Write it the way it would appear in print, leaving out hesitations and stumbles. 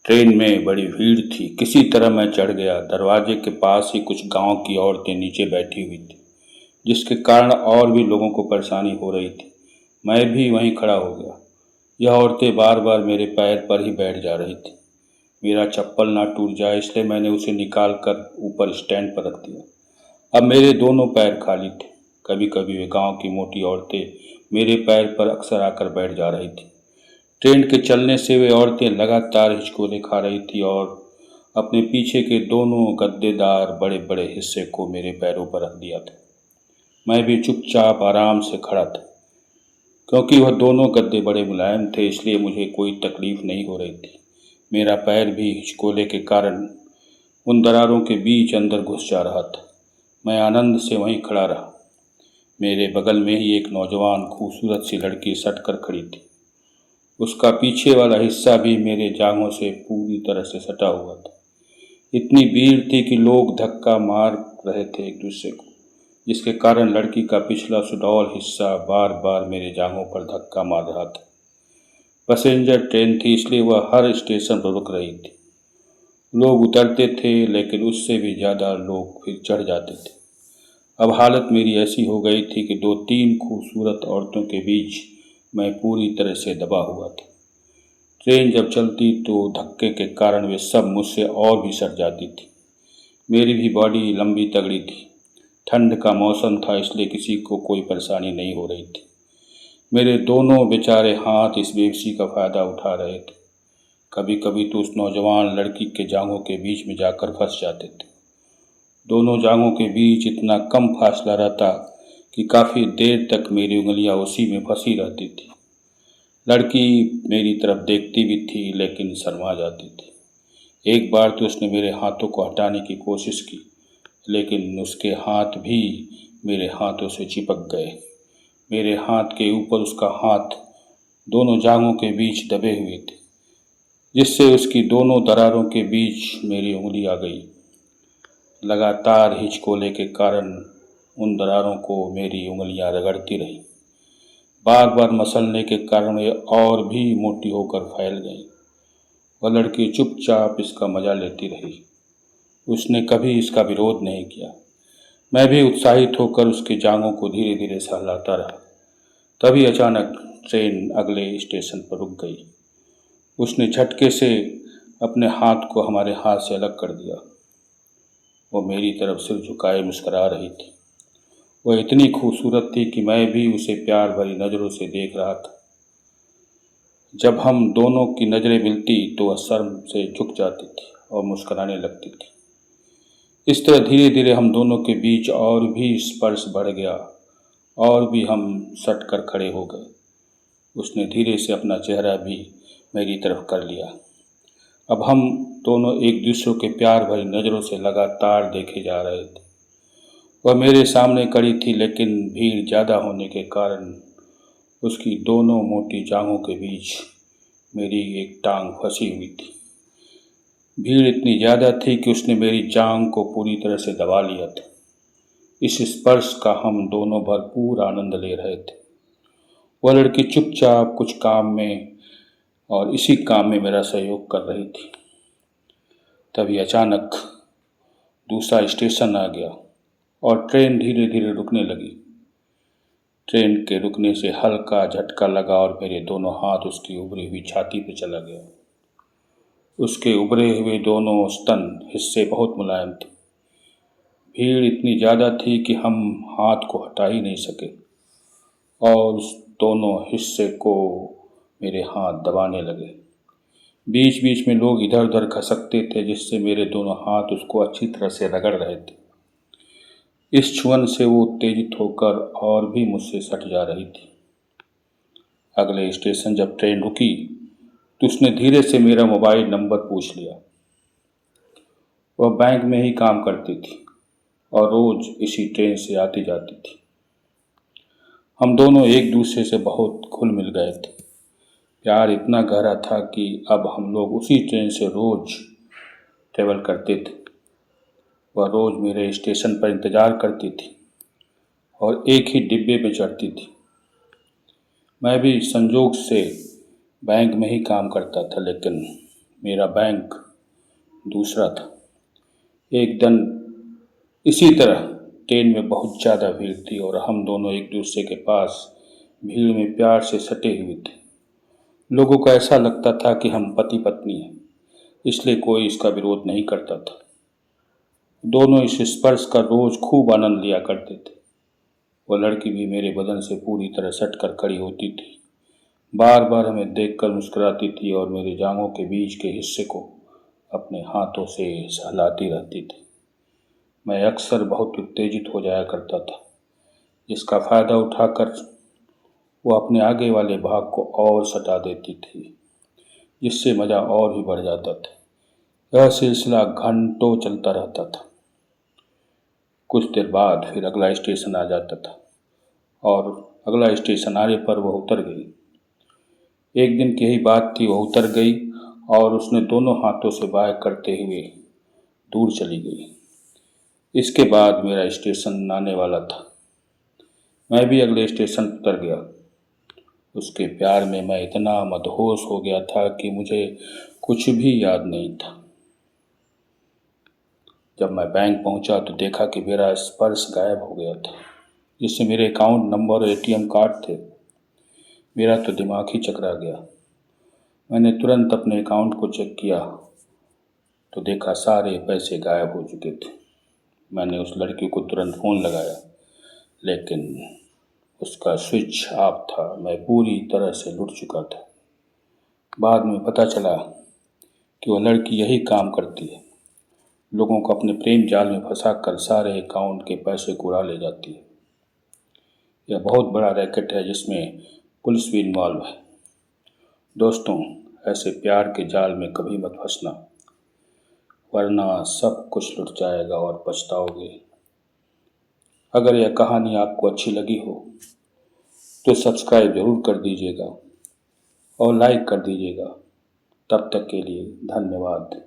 Train में बड़ी भीड़ थी। किसी तरह मैं चढ़ गया। दरवाजे के पास ही कुछ गांव की औरतें नीचे बैठी हुई थी, जिसके कारण और भी लोगों को परेशानी हो रही थी। मैं भी वहीं खड़ा हो गया। यह औरतें बार बार मेरे पैर पर ही बैठ जा रही थी। मेरा चप्पल ना टूट जाए इसलिए मैंने उसे निकाल कर ऊपर स्टैंड पर रख दिया। अब मेरे दोनों पैर खाली थे। कभी कभी वे गांव की मोटी औरतें मेरे पैर पर अक्सर आकर बैठ जा रही थी। ट्रेन के चलने से वे औरतें लगातार हिचकोले खा रही थी और अपने पीछे के दोनों गद्देदार बड़े बड़े हिस्से को मेरे पैरों पर रख दिया था। मैं भी चुपचाप आराम से खड़ा था। क्योंकि वह दोनों गद्दे बड़े मुलायम थे इसलिए मुझे कोई तकलीफ नहीं हो रही थी। मेरा पैर भी हिचकोले के कारण उन दरारों के बीच अंदर घुस जा रहा था। मैं आनंद से वहीं खड़ा रहा। मेरे बगल में ही एक नौजवान खूबसूरत सी लड़की सट कर खड़ी थी। उसका पीछे वाला हिस्सा भी मेरे जांघों से पूरी तरह से सटा हुआ था। इतनी भीड़ थी कि लोग धक्का मार रहे थे एक दूसरे को, जिसके कारण लड़की का पिछला सुडौल हिस्सा बार बार मेरे जांघों पर धक्का मार रहा था। पैसेंजर ट्रेन थी इसलिए वह हर स्टेशन पर रुक रही थी। लोग उतरते थे लेकिन उससे भी ज़्यादा लोग फिर चढ़ जाते थे। अब हालत मेरी ऐसी हो गई थी कि दो तीन खूबसूरत औरतों के बीच मैं पूरी तरह से दबा हुआ था। ट्रेन जब चलती तो धक्के के कारण वे सब मुझसे और भी सट जाती थी। मेरी भी बॉडी लंबी तगड़ी थी। ठंड का मौसम था इसलिए किसी को कोई परेशानी नहीं हो रही थी। मेरे दोनों बेचारे हाथ इस बेबसी का फ़ायदा उठा रहे थे। कभी कभी तो उस नौजवान लड़की के जांघों के बीच में जाकर फंस जाते थे। दोनों जांघों के बीच इतना कम फासला रहता कि काफ़ी देर तक मेरी उंगलियां उसी में फंसी रहती थी। लड़की मेरी तरफ देखती भी थी लेकिन शर्मा जाती थी। एक बार तो उसने मेरे हाथों को हटाने की कोशिश की लेकिन उसके हाथ भी मेरे हाथों से चिपक गए। मेरे हाथ के ऊपर उसका हाथ दोनों जांघों के बीच दबे हुए थे, जिससे उसकी दोनों दरारों के बीच मेरी उंगली आ गई। लगातार हिचकोले के कारण उन दरारों को मेरी उंगलियां रगड़ती रहीं। बार बार मसलने के कारण वे और भी मोटी होकर फैल गईं। वह लड़की चुपचाप इसका मजा लेती रही। उसने कभी इसका विरोध नहीं किया। मैं भी उत्साहित होकर उसकी जांघों को धीरे धीरे सहलाता रहा। तभी अचानक ट्रेन अगले स्टेशन पर रुक गई। उसने झटके से अपने हाथ को हमारे हाथ से अलग कर दिया। वो मेरी तरफ सिर झुकाए मुस्कुरा रही थी। वह इतनी खूबसूरत थी कि मैं भी उसे प्यार भरी नज़रों से देख रहा था। जब हम दोनों की नज़रें मिलती तो वह शर्म से झुक जाती थी और मुस्कुराने लगती थी। इस तरह धीरे धीरे हम दोनों के बीच और भी स्पर्श बढ़ गया और भी हम सट कर खड़े हो गए। उसने धीरे से अपना चेहरा भी मेरी तरफ कर लिया। अब हम दोनों एक दूसरे के प्यार भरी नज़रों से लगातार देखे जा रहे थे। वह मेरे सामने खड़ी थी लेकिन भीड़ ज़्यादा होने के कारण उसकी दोनों मोटी जांघों के बीच मेरी एक टांग फंसी हुई थी। भीड़ इतनी ज़्यादा थी कि उसने मेरी जांघ को पूरी तरह से दबा लिया था। इस स्पर्श का हम दोनों भरपूर आनंद ले रहे थे। वह लड़की चुपचाप कुछ काम में और इसी काम में मेरा सहयोग कर रही थी। तभी अचानक दूसरा स्टेशन आ गया और ट्रेन धीरे धीरे रुकने लगी। ट्रेन के रुकने से हल्का झटका लगा और मेरे दोनों हाथ उसकी उभरी हुई छाती पर चला गया। उसके उभरे हुए दोनों स्तन हिस्से बहुत मुलायम थे। भीड़ इतनी ज़्यादा थी कि हम हाथ को हटा ही नहीं सके और उस दोनों हिस्से को मेरे हाथ दबाने लगे। बीच बीच में लोग इधर उधर खसकते थे जिससे मेरे दोनों हाथ उसको अच्छी तरह से रगड़ रहे थे। इस छुअन से वो उत्तेजित होकर और भी मुझसे सट जा रही थी। अगले स्टेशन जब ट्रेन रुकी तो उसने धीरे से मेरा मोबाइल नंबर पूछ लिया। वह बैंक में ही काम करती थी और रोज़ इसी ट्रेन से आती जाती थी। हम दोनों एक दूसरे से बहुत घुल मिल गए थे। प्यार इतना गहरा था कि अब हम लोग उसी ट्रेन से रोज़ ट्रेवल करते थे। वह रोज़ मेरे स्टेशन पर इंतज़ार करती थी और एक ही डिब्बे में चढ़ती थी। मैं भी संजोग से बैंक में ही काम करता था लेकिन मेरा बैंक दूसरा था। एक दिन इसी तरह ट्रेन में बहुत ज़्यादा भीड़ थी और हम दोनों एक दूसरे के पास भीड़ में प्यार से सटे हुए थे। लोगों को ऐसा लगता था कि हम पति पत्नी हैं, इसलिए कोई इसका विरोध नहीं करता था। दोनों इस स्पर्श का रोज खूब आनंद लिया करते थे। वह लड़की भी मेरे बदन से पूरी तरह सट कर खड़ी होती थी, बार बार हमें देखकर मुस्कुराती थी और मेरे जांघों के बीच के हिस्से को अपने हाथों से सहलाती रहती थी। मैं अक्सर बहुत उत्तेजित हो जाया करता था, जिसका फायदा उठाकर वो अपने आगे वाले भाग को और सटा देती थी, जिससे मज़ा और भी बढ़ जाता था। यह सिलसिला घंटों चलता रहता था। कुछ देर बाद फिर अगला स्टेशन आ जाता था और अगला स्टेशन आने पर वह उतर गई। एक दिन की यही बात थी, वह उतर गई और उसने दोनों हाथों से बाय करते हुए दूर चली गई। इसके बाद मेरा स्टेशन आने वाला था। मैं भी अगले स्टेशन पर उतर गया। उसके प्यार में मैं इतना मदहोश हो गया था कि मुझे कुछ भी याद नहीं था। जब मैं बैंक पहुंचा तो देखा कि मेरा पर्स गायब हो गया था, जिससे मेरे अकाउंट नंबर और एटीएम कार्ड थे। मेरा तो दिमाग ही चकरा गया। मैंने तुरंत अपने अकाउंट को चेक किया तो देखा सारे पैसे गायब हो चुके थे। मैंने उस लड़की को तुरंत फ़ोन लगाया, लेकिन उसका स्विच ऑफ था। मैं पूरी तरह से लुट चुका था। बाद में पता चला कि वह लड़की यही काम करती है, लोगों को अपने प्रेम जाल में फंसाकर सारे अकाउंट के पैसे को उड़ा ले जाती है। यह बहुत बड़ा रैकेट है जिसमें पुलिस भी इन्वॉल्व है। दोस्तों, ऐसे प्यार के जाल में कभी मत फंसना, वरना सब कुछ लुट जाएगा और पछताओगे। अगर यह कहानी आपको अच्छी लगी हो तो सब्सक्राइब जरूर कर दीजिएगा और लाइक कर दीजिएगा। तब तक के लिए धन्यवाद।